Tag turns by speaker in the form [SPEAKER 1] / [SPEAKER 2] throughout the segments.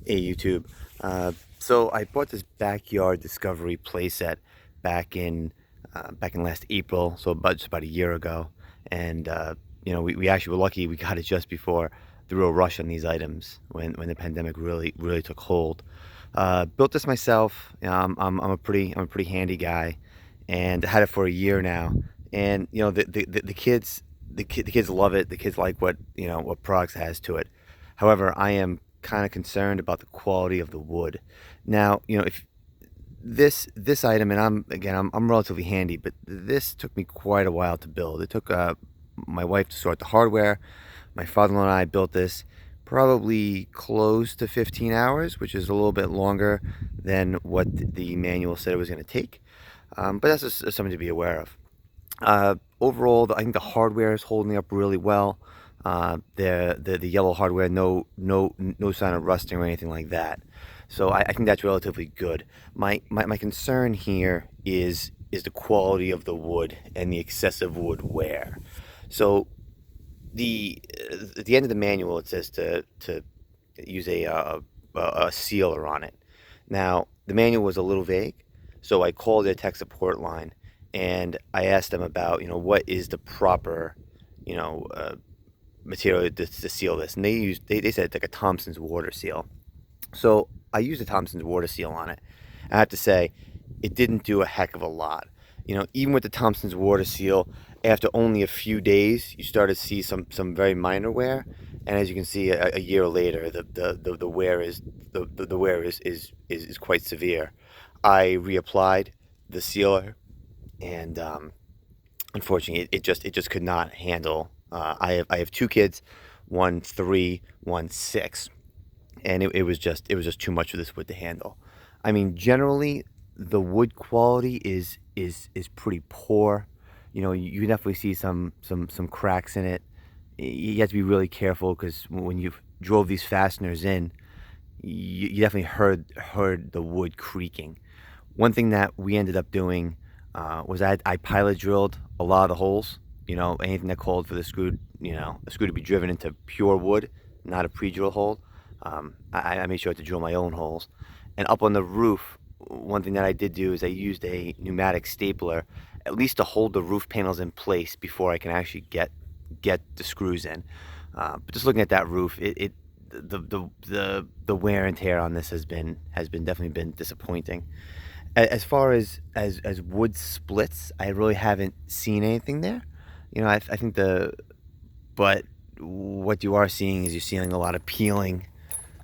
[SPEAKER 1] Hey YouTube. So I bought this backyard discovery playset back in last April, so just about a year ago. And we actually were lucky we got it just before the real rush on these items when the pandemic really took hold. Built this myself. I'm a pretty handy guy, and had it for a year now. And the kids the kids love it. The kids like what products it has to it. However, I am kind of concerned about the quality of the wood. Now, if this item, and I'm relatively handy, but this took me quite a while to build. It took my wife to sort the hardware. My father-in-law and I built this probably close to 15 hours, which is a little bit longer than what the manual said it was going to take. But that's just something to be aware of. Overall, I think the hardware is holding up really well. The yellow hardware, no sign of rusting or anything like that. So I think that's relatively good. My concern here is the quality of the wood and the excessive wood wear. So at the end of the manual, it says to use a sealer on it. Now the manual was a little vague, so I called their tech support line and I asked them about what is the proper material to seal this, and they said it's like a Thompson's water seal. So I used a Thompson's water seal on it. I have to say, it didn't do a heck of a lot. Even with the Thompson's water seal, after only a few days, you start to see some very minor wear, and as you can see, a year later, the wear is quite severe. I reapplied the sealer, and unfortunately, it just could not handle. I have two kids, one 3, one 6, and it was just too much for this wood to handle. I mean, generally, the wood quality is pretty poor. You definitely see some cracks in it. You have to be really careful because when you drove these fasteners in, you definitely heard the wood creaking. One thing that we ended up doing was I pilot drilled a lot of the holes. Anything that called for the screw, a screw to be driven into pure wood, not a pre-drill hole. I made sure to drill my own holes. And up on the roof, one thing that I did do is I used a pneumatic stapler, at least to hold the roof panels in place before I can actually get the screws in. But just looking at that roof, the wear and tear on this has definitely been disappointing. As far as wood splits, I really haven't seen anything there. I think but what you are seeing is you're seeing a lot of peeling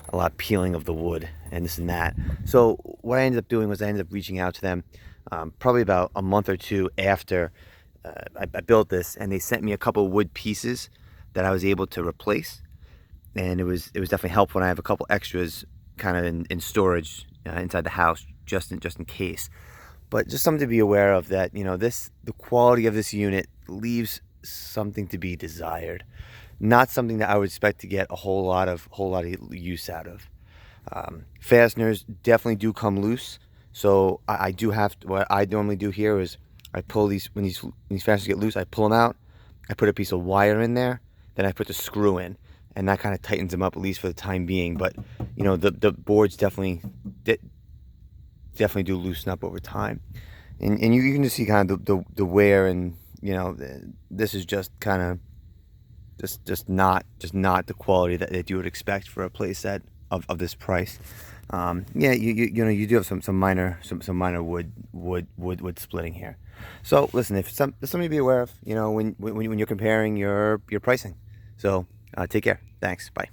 [SPEAKER 1] of the wood and this and that. So what I ended up doing was I ended up reaching out to them probably about a month or two after I built this, and they sent me a couple of wood pieces that I was able to replace, and it was definitely helpful. And I have a couple extras kind of in storage inside the house just in case. But just something to be aware of, that the quality of this unit leaves something to be desired. Not something that I would expect to get a whole lot of use out of. Fasteners definitely do come loose, so I do have to, what I normally do here is I pull these when these fasteners get loose. I pull them out. I put a piece of wire in there. Then I put the screw in, and that kind of tightens them up, at least for the time being. But the boards definitely do loosen up over time, and you can just see kind of the wear, and this is just kind of just not the quality that you would expect for a playset of this price. Yeah, you do have some minor wood splitting here. So listen, if there's something to be aware of, when you're comparing your pricing. So take care. Thanks. Bye.